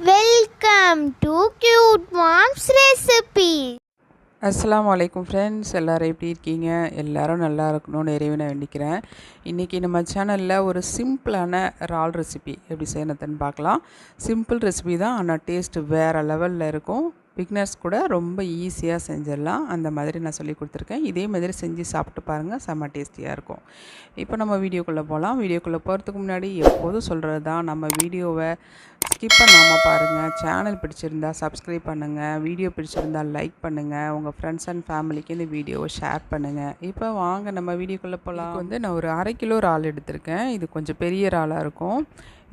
Welcome to cute moms recipe. அஸ்ஸலாமு அலைக்கும் friends, எல்லோரும் எப்படி இருக்கீங்க? எல்லோரும் நல்லா இருக்கணும்னு இறைவனை வேண்டிக்கிறேன். இன்றைக்கி நம்ம சேனலில் ஒரு சிம்பிளான இறால் ரெசிபி எப்படி செய்யணுதுன்னு பார்க்கலாம். சிம்பிள் ரெசிபி தான், ஆனால் டேஸ்ட்டு வேறு லெவலில் இருக்கும். பிக்னர்ஸ் கூட ரொம்ப ஈஸியாக செஞ்சிடலாம். அந்த மாதிரி நான் சொல்லி கொடுத்துருக்கேன். இதே மாதிரி செஞ்சு சாப்பிட்டு பாருங்கள், செம்ம டேஸ்டியாக இருக்கும். இப்போ நம்ம வீடியோக்குள்ளே போகலாம். வீடியோக்குள்ளே போகிறதுக்கு முன்னாடி எப்போதும் சொல்கிறது தான், நம்ம வீடியோவை ஸ்கிப் பண்ணாமல் பாருங்கள். சேனல் பிடிச்சிருந்தா சப்ஸ்கிரைப் பண்ணுங்கள். வீடியோ பிடிச்சிருந்தால் லைக் பண்ணுங்கள். உங்கள் ஃப்ரெண்ட்ஸ் அண்ட் ஃபேமிலிக்கு இந்த வீடியோவை ஷேர் பண்ணுங்கள். இப்போ வாங்க நம்ம வீடியோக்குள்ளே போகலாம். நான் ஒரு 1/2 கிலோ இறால் எடுத்திருக்கேன். இது கொஞ்சம் பெரிய இறாலாக இருக்கும்.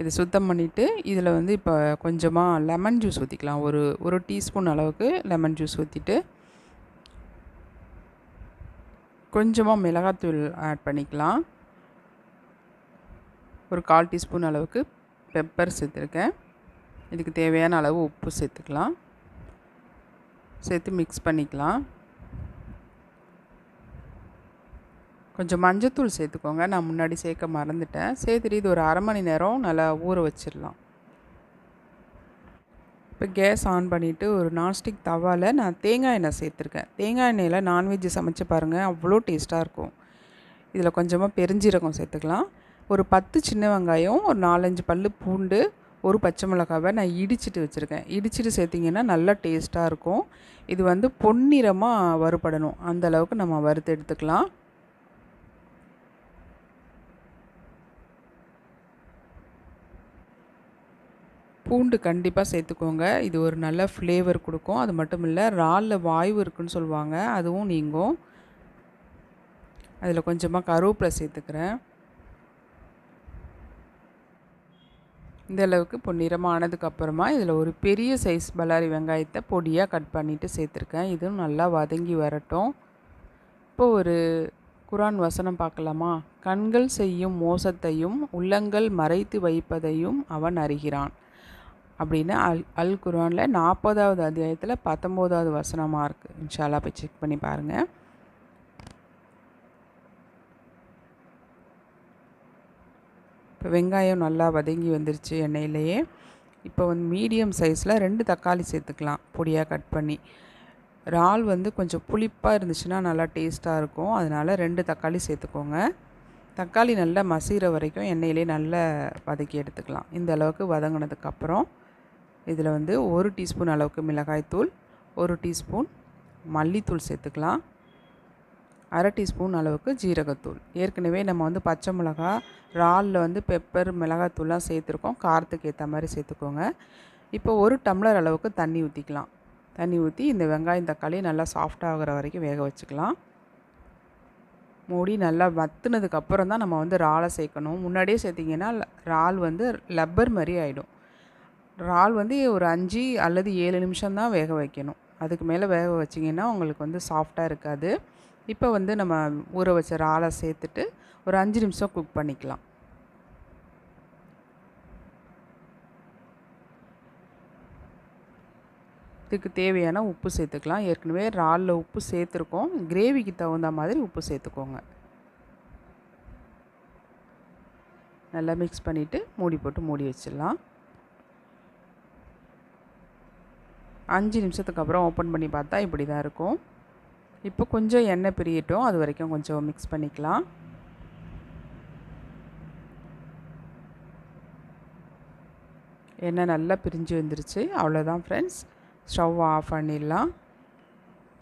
இது சுத்தம் பண்ணிவிட்டு இதில் இப்போ கொஞ்சமாக லெமன் ஜூஸ் ஊற்றிக்கலாம். ஒரு டீஸ்பூன் அளவுக்கு லெமன் ஜூஸ் ஊற்றிட்டு கொஞ்சமாக மிளகாத்தூள் ஆட் பண்ணிக்கலாம். ஒரு 1/4 டீஸ்பூன் அளவுக்கு பெப்பர் சேர்த்துருக்கேன். இதுக்கு தேவையான அளவு உப்பு சேர்த்துக்கலாம். சேர்த்து மிக்ஸ் பண்ணிக்கலாம். கொஞ்சம் மஞ்சத்தூள் சேர்த்துக்கோங்க, நான் முன்னாடி சேர்க்க மறந்துட்டேன். சேர்த்துட்டு இது ஒரு 1/2 மணி நேரம் நல்லா ஊற வச்சிடலாம். இப்போ கேஸ் ஆன் பண்ணிவிட்டு ஒரு நான்ஸ்டிக் தவாவில் நான் தேங்காய் எண்ணெய் சேர்த்துருக்கேன். தேங்காய் எண்ணெயில் நான்வெஜ்ஜு சமைச்சு பாருங்கள், அவ்வளோ டேஸ்ட்டாக இருக்கும். இதில் கொஞ்சமாக பெருஞ்சீரகம் சேர்த்துக்கலாம். ஒரு 10 சின்ன வெங்காயம், ஒரு 4-5 பல் பூண்டு, ஒரு பச்சை மிளகாவை நான் இடிச்சிட்டு வச்சுருக்கேன். இடிச்சிட்டு சேர்த்திங்கன்னா நல்லா டேஸ்ட்டாக இருக்கும். இது பொன்னிறமாக வறுபடணும், அந்தளவுக்கு நம்ம வறுத்து எடுத்துக்கலாம். பூண்டு கண்டிப்பாக சேர்த்துக்கோங்க, இது ஒரு நல்ல ஃப்ளேவர் கொடுக்கும். அது மட்டும் இல்லை, இறாலில் வாய்வு இருக்குதுன்னு சொல்லுவாங்க, அதுவும் நீங்கும். அதில் கொஞ்சமாக கருவேப்பிலை சேர்த்துக்கிறேன். இந்த அளவுக்கு பொன்னிறமாக ஆனதுக்கப்புறமா இதில் ஒரு பெரிய சைஸ் பல்லாரி வெங்காயத்தை பொடியாக கட் பண்ணிவிட்டு சேர்த்துருக்கேன். இதுவும் நல்லா வதங்கி வரட்டும். இப்போ ஒரு குரான் வசனம் பார்க்கலாமா? கண்கள் செய்யும் மோசத்தையும் உள்ளங்கள் மறைத்து வைப்பதையும் அவன் அறிகிறான் அப்படின்னு அல் குரானில் 40வது அத்தியாயத்தில் 19வது வசனமாக இருக்குது. இன்ஷா அல்லாஹ் போய் செக் பண்ணி பாருங்கள். இப்போ வெங்காயம் நல்லா வதங்கி வந்துருச்சு எண்ணெயிலேயே. இப்போ மீடியம் சைஸில் 2 தக்காளி சேர்த்துக்கலாம், பொடியாக கட் பண்ணி. இறால் கொஞ்சம் புளிப்பாக இருந்துச்சுன்னா நல்லா டேஸ்ட்டாக இருக்கும். அதனால் 2 தக்காளி சேர்த்துக்கோங்க. தக்காளி நல்லா மசிகிற வரைக்கும் எண்ணெயிலே நல்லா வதக்கி எடுத்துக்கலாம். இந்த அளவுக்கு வதங்கினதுக்கப்புறம் இதில் 1 டீஸ்பூன் அளவுக்கு மிளகாய்த்தூள், 1 டீஸ்பூன் மல்லித்தூள் சேர்த்துக்கலாம். 1/2 டீஸ்பூன் அளவுக்கு ஜீரகத்தூள். ஏற்கனவே நம்ம பச்சை மிளகா, இறாலில் பெப்பர், மிளகாத்தூள்லாம் சேர்த்துருக்கோம். காரத்துக்கு ஏற்ற மாதிரி சேர்த்துக்கோங்க. இப்போ 1 டம்ளர் அளவுக்கு தண்ணி ஊற்றிக்கலாம். தண்ணி ஊற்றி இந்த வெங்காயம் தக்காளி நல்லா சாஃப்டாகிற வரைக்கும் வேக வச்சுக்கலாம். மூடி நல்லா வத்துனதுக்கப்புறம் தான் நம்ம இறாலை சேர்க்கணும். முன்னாடியே சேர்த்திங்கன்னா இறால் லப்பர் மாதிரி ஆகிடும். இறால் ஒரு 5 அல்லது 7 நிமிஷம் தான் வேக வைக்கணும். அதுக்கு மேலே வேக வச்சிங்கன்னா உங்களுக்கு சாஃப்டாக இருக்காது. இப்போ நம்ம ஊற வச்ச இறாலை சேர்த்துட்டு ஒரு 5 நிமிஷம் குக் பண்ணிக்கலாம். இதுக்கு தேவையான உப்பு சேர்த்துக்கலாம். ஏற்கனவே இறாலில் உப்பு சேர்த்துருக்கோம். கிரேவிக்கு தகுந்த மாதிரி உப்பு சேர்த்துக்கோங்க. நல்லா மிக்ஸ் பண்ணிவிட்டு மூடி போட்டு மூடி வச்சிடலாம். 5 நிமிஷத்துக்கு அப்புறம் ஓப்பன் பண்ணி பார்த்தா இப்படி தான் இருக்கும். இப்போ கொஞ்சம் எண்ணெய் பிரியட்டும், அது வரைக்கும் கொஞ்சம் மிக்ஸ் பண்ணிக்கலாம். எண்ணெய் நல்லா பிரிஞ்சு வந்துருச்சு. அவ்வளோதான் ஃப்ரெண்ட்ஸ், ஸ்டவ் ஆஃப் பண்ணிடலாம்.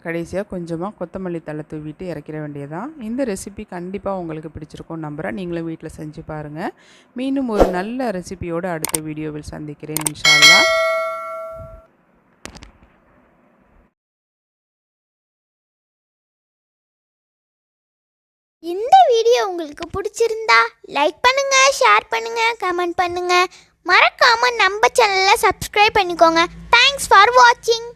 கடைசியாக கொஞ்சமாக கொத்தமல்லி தழை தூவிட்டு இறக்கிற வேண்டியதான். இந்த ரெசிபி கண்டிப்பாக உங்களுக்கு பிடிச்சிருக்கும் நம்புகிறேன். நீங்களும் வீட்டில் செஞ்சு பாருங்கள். மீண்டும் ஒரு நல்ல ரெசிபியோடு அடுத்த வீடியோவில் சந்திக்கிறேன் இன்ஷா அல்லாஹ். இந்த வீடியோ உங்களுக்கு பிடிச்சிருந்தா லைக் பண்ணுங்க, ஷேர் பண்ணுங்க, கமெண்ட் பண்ணுங்க. மறக்காம நம்ம சேனலை சப்ஸ்கிரைப் பண்ணிக்கோங்க. தேங்க்ஸ் ஃபார் வாட்சிங்.